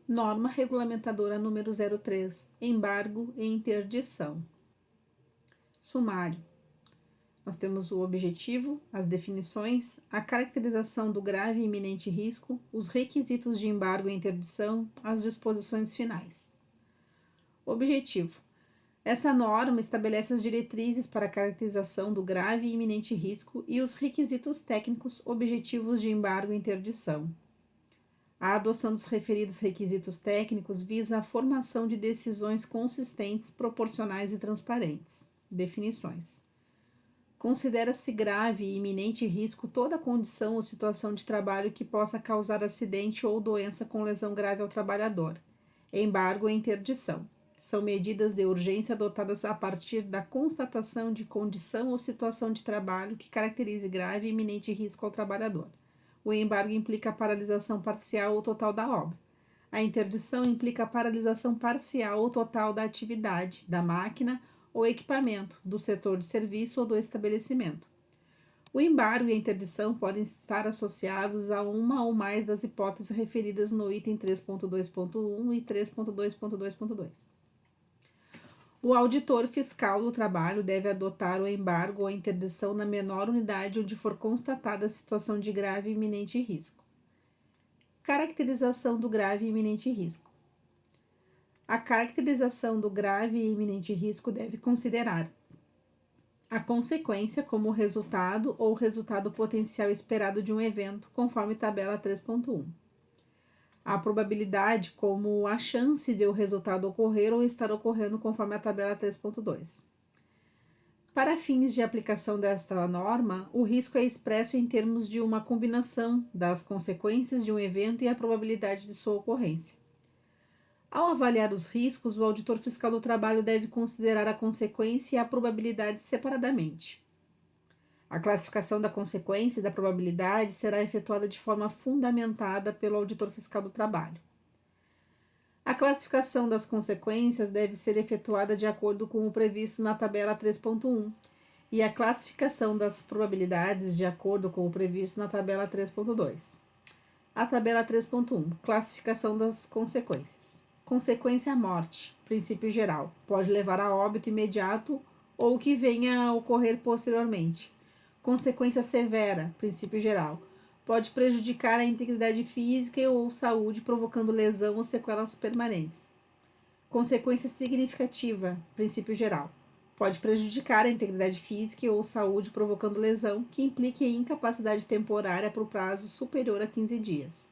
Norma regulamentadora número 03, embargo e interdição. Sumário. Nós temos o objetivo, as definições, a caracterização do grave e iminente risco, os requisitos de embargo e interdição, as disposições finais. Objetivo. Essa norma estabelece as diretrizes para a caracterização do grave e iminente risco e os requisitos técnicos objetivos de embargo e interdição. A adoção dos referidos requisitos técnicos visa a formação de decisões consistentes, proporcionais e transparentes. Definições. Considera-se grave e iminente risco toda condição ou situação de trabalho que possa causar acidente ou doença com lesão grave ao trabalhador. Embargo e interdição. São medidas de urgência adotadas a partir da constatação de condição ou situação de trabalho que caracterize grave e iminente risco ao trabalhador. O embargo implica a paralisação parcial ou total da obra. A interdição implica a paralisação parcial ou total da atividade, da máquina ou equipamento, do setor de serviço ou do estabelecimento. O embargo e a interdição podem estar associados a uma ou mais das hipóteses referidas no item 3.2.1 e 3.2.2.2. O auditor fiscal do trabalho deve adotar o embargo ou a interdição na menor unidade onde for constatada a situação de grave e iminente risco. Caracterização do grave e iminente risco. A caracterização do grave e iminente risco deve considerar a consequência como resultado ou resultado potencial esperado de um evento, conforme tabela 3.1. A probabilidade como a chance de o resultado ocorrer ou estar ocorrendo, conforme a tabela 3.2. Para fins de aplicação desta norma, o risco é expresso em termos de uma combinação das consequências de um evento e a probabilidade de sua ocorrência. Ao avaliar os riscos, o auditor fiscal do trabalho deve considerar a consequência e a probabilidade separadamente. A classificação da consequência e da probabilidade será efetuada de forma fundamentada pelo auditor fiscal do trabalho. A classificação das consequências deve ser efetuada de acordo com o previsto na tabela 3.1 e a classificação das probabilidades de acordo com o previsto na tabela 3.2. A tabela 3.1. Classificação das consequências. Consequência morte, princípio geral, pode levar a óbito imediato ou que venha a ocorrer posteriormente. Consequência severa, princípio geral, pode prejudicar a integridade física ou saúde, provocando lesão ou sequelas permanentes. Consequência significativa, princípio geral, pode prejudicar a integridade física ou saúde, provocando lesão que implique em incapacidade temporária por prazo superior a 15 dias.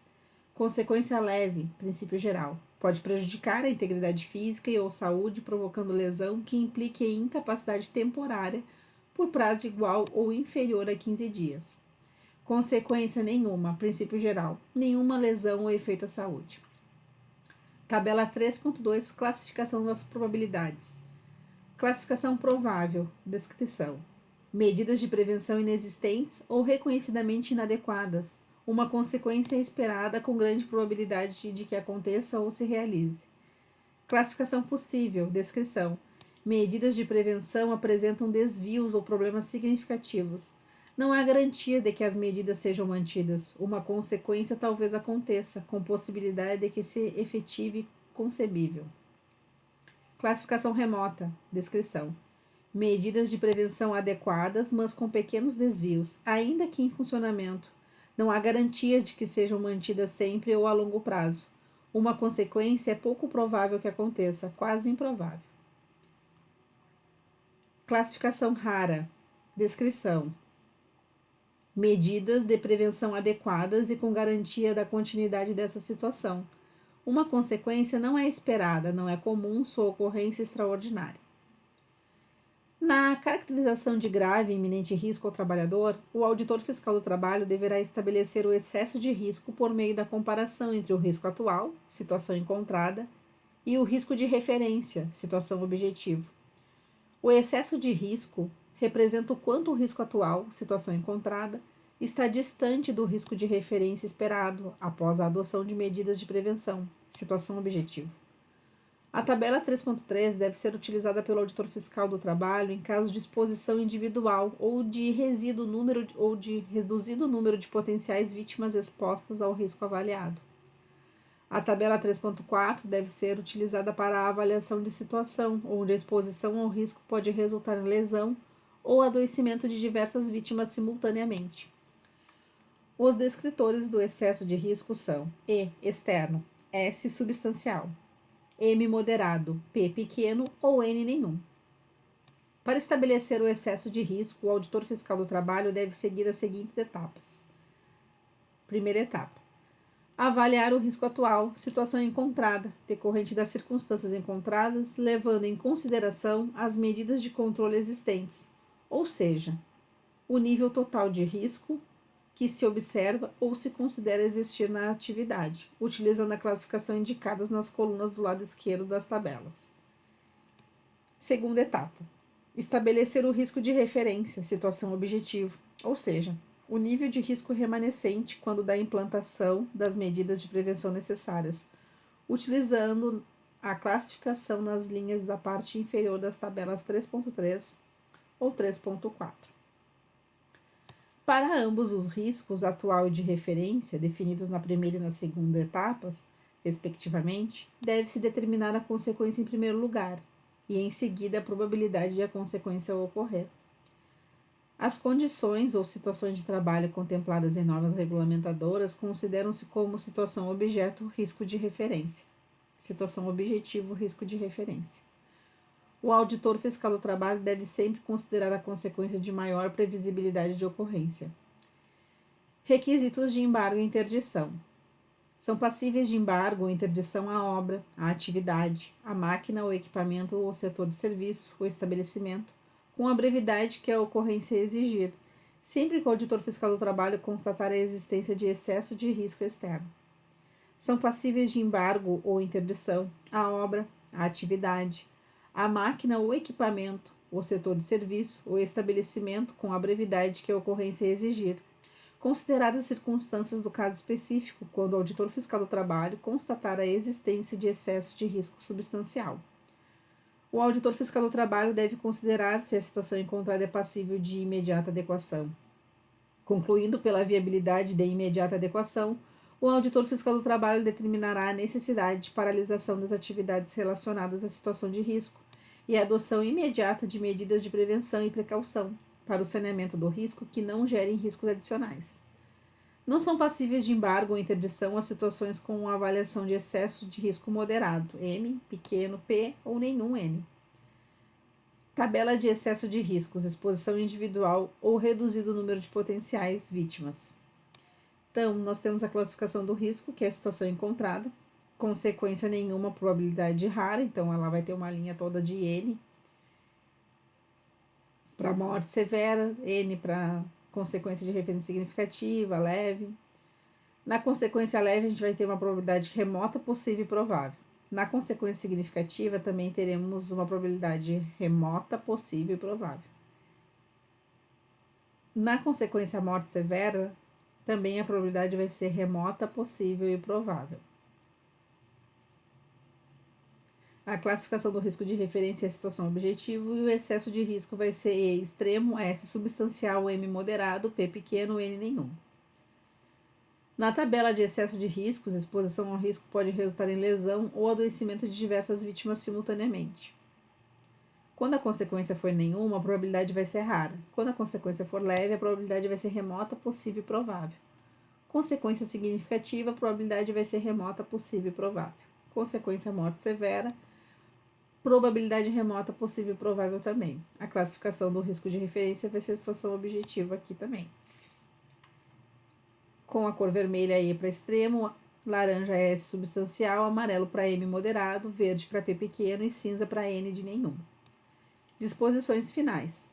Consequência leve, princípio geral, pode prejudicar a integridade física ou saúde, provocando lesão que implique em incapacidade temporária por prazo igual ou inferior a 15 dias. Consequência nenhuma, princípio geral, nenhuma lesão ou efeito à saúde. Tabela 3.2, classificação das probabilidades. Classificação provável, descrição. Medidas de prevenção inexistentes ou reconhecidamente inadequadas, uma consequência esperada com grande probabilidade de que aconteça ou se realize. Classificação possível, descrição. Medidas de prevenção apresentam desvios ou problemas significativos. Não há garantia de que as medidas sejam mantidas. Uma consequência talvez aconteça, com possibilidade de que se efetive concebível. Classificação remota, descrição. Medidas de prevenção adequadas, mas com pequenos desvios, ainda que em funcionamento. Não há garantias de que sejam mantidas sempre ou a longo prazo. Uma consequência é pouco provável que aconteça, quase improvável. Classificação rara, descrição. Medidas de prevenção adequadas e com garantia da continuidade dessa situação. Uma consequência não é esperada, não é comum sua ocorrência extraordinária. Na caracterização de grave e iminente risco ao trabalhador, o auditor fiscal do trabalho deverá estabelecer o excesso de risco por meio da comparação entre o risco atual, situação encontrada, e o risco de referência, situação objetivo. O excesso de risco representa o quanto o risco atual, situação encontrada, está distante do risco de referência esperado após a adoção de medidas de prevenção, situação objetivo. A tabela 3.3 deve ser utilizada pelo auditor fiscal do trabalho em caso de exposição individual ou de reduzido número de potenciais vítimas expostas ao risco avaliado. A tabela 3.4 deve ser utilizada para a avaliação de situação, onde a exposição ao risco pode resultar em lesão ou adoecimento de diversas vítimas simultaneamente. Os descritores do excesso de risco são E, externo, S, substancial, M, moderado, P, pequeno ou N, nenhum. Para estabelecer o excesso de risco, o auditor fiscal do trabalho deve seguir as seguintes etapas. Primeira etapa: avaliar o risco atual, situação encontrada, decorrente das circunstâncias encontradas, levando em consideração as medidas de controle existentes, ou seja, o nível total de risco que se observa ou se considera existir na atividade, utilizando a classificação indicada nas colunas do lado esquerdo das tabelas. Segunda etapa: estabelecer o risco de referência, situação objetivo, ou seja, o nível de risco remanescente quando da implantação das medidas de prevenção necessárias, utilizando a classificação nas linhas da parte inferior das tabelas 3.3 ou 3.4. Para ambos os riscos, atual e de referência, definidos na primeira e na segunda etapas, respectivamente, deve-se determinar a consequência em primeiro lugar e, em seguida, a probabilidade de a consequência ocorrer. As condições ou situações de trabalho contempladas em normas regulamentadoras consideram-se como situação objeto risco de referência, situação objetivo risco de referência. O auditor fiscal do trabalho deve sempre considerar a consequência de maior previsibilidade de ocorrência. Requisitos de embargo e interdição. São passíveis de embargo ou interdição a obra, a atividade, a máquina ou equipamento ou setor de serviço ou estabelecimento, com a brevidade que a ocorrência exigir, sempre que o auditor fiscal do trabalho constatar a existência de excesso de risco externo. São passíveis de embargo ou interdição a obra, a atividade, a máquina ou equipamento, o setor de serviço ou estabelecimento com a brevidade que a ocorrência exigir, consideradas as circunstâncias do caso específico, quando o auditor fiscal do trabalho constatar a existência de excesso de risco substancial. O auditor fiscal do trabalho deve considerar se a situação encontrada é passível de imediata adequação. Concluindo pela viabilidade de imediata adequação, o auditor fiscal do trabalho determinará a necessidade de paralisação das atividades relacionadas à situação de risco e a adoção imediata de medidas de prevenção e precaução para o saneamento do risco que não gerem riscos adicionais. Não são passíveis de embargo ou interdição as situações com avaliação de excesso de risco moderado, M, pequeno, P ou nenhum N. Tabela de excesso de riscos, exposição individual ou reduzido número de potenciais vítimas. Então, nós temos a classificação do risco, que é a situação encontrada, consequência nenhuma, probabilidade rara, então ela vai ter uma linha toda de N para morte severa, N para consequência de referência significativa, leve. Na consequência leve, a gente vai ter uma probabilidade remota, possível e provável. Na consequência significativa, também teremos uma probabilidade remota, possível e provável. Na consequência morte severa, também a probabilidade vai ser remota, possível e provável. A classificação do risco de referência é a situação objetivo e o excesso de risco vai ser E extremo, S substancial, M moderado, P pequeno, N nenhum. Na tabela de excesso de riscos, exposição ao risco pode resultar em lesão ou adoecimento de diversas vítimas simultaneamente. Quando a consequência for nenhuma, a probabilidade vai ser rara. Quando a consequência for leve, a probabilidade vai ser remota, possível e provável. Consequência significativa, a probabilidade vai ser remota, possível e provável. Consequência morte severa, probabilidade remota, possível e provável também. A classificação do risco de referência vai ser a situação objetiva aqui também. Com a cor vermelha E para extremo, laranja S substancial, amarelo para M moderado, verde para P pequeno e cinza para N de nenhum. Disposições finais.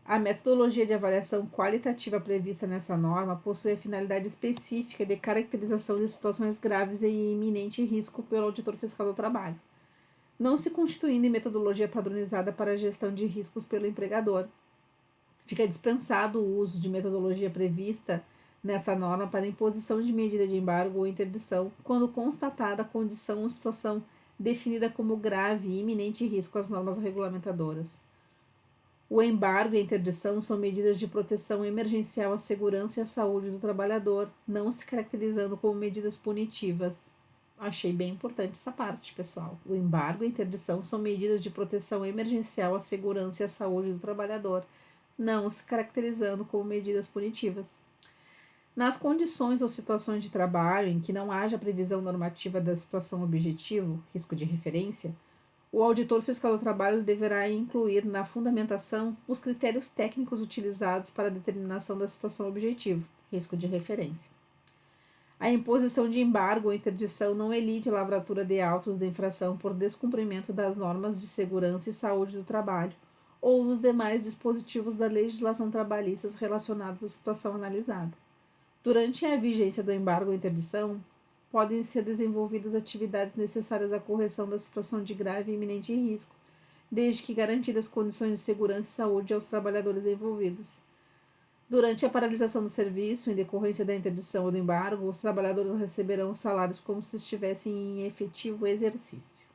A metodologia de avaliação qualitativa prevista nessa norma possui a finalidade específica de caracterização de situações graves e iminente risco pelo auditor fiscal do trabalho, não se constituindo em metodologia padronizada para a gestão de riscos pelo empregador. Fica dispensado o uso de metodologia prevista nessa norma para imposição de medida de embargo ou interdição, quando constatada a condição ou situação definida como grave e iminente risco às normas regulamentadoras. O embargo e a interdição são medidas de proteção emergencial à segurança e à saúde do trabalhador, não se caracterizando como medidas punitivas. Achei bem importante essa parte, pessoal. O embargo e a interdição são medidas de proteção emergencial à segurança e à saúde do trabalhador, não se caracterizando como medidas punitivas. Nas condições ou situações de trabalho em que não haja previsão normativa da situação objetivo, risco de referência, o auditor fiscal do trabalho deverá incluir na fundamentação os critérios técnicos utilizados para a determinação da situação objetivo, risco de referência. A imposição de embargo ou interdição não elide a lavratura de autos de infração por descumprimento das normas de segurança e saúde do trabalho ou dos demais dispositivos da legislação trabalhista relacionados à situação analisada. Durante a vigência do embargo ou interdição, podem ser desenvolvidas atividades necessárias à correção da situação de grave e iminente risco, desde que garantidas condições de segurança e saúde aos trabalhadores envolvidos. Durante a paralisação do serviço, em decorrência da interdição ou do embargo, os trabalhadores receberão os salários como se estivessem em efetivo exercício.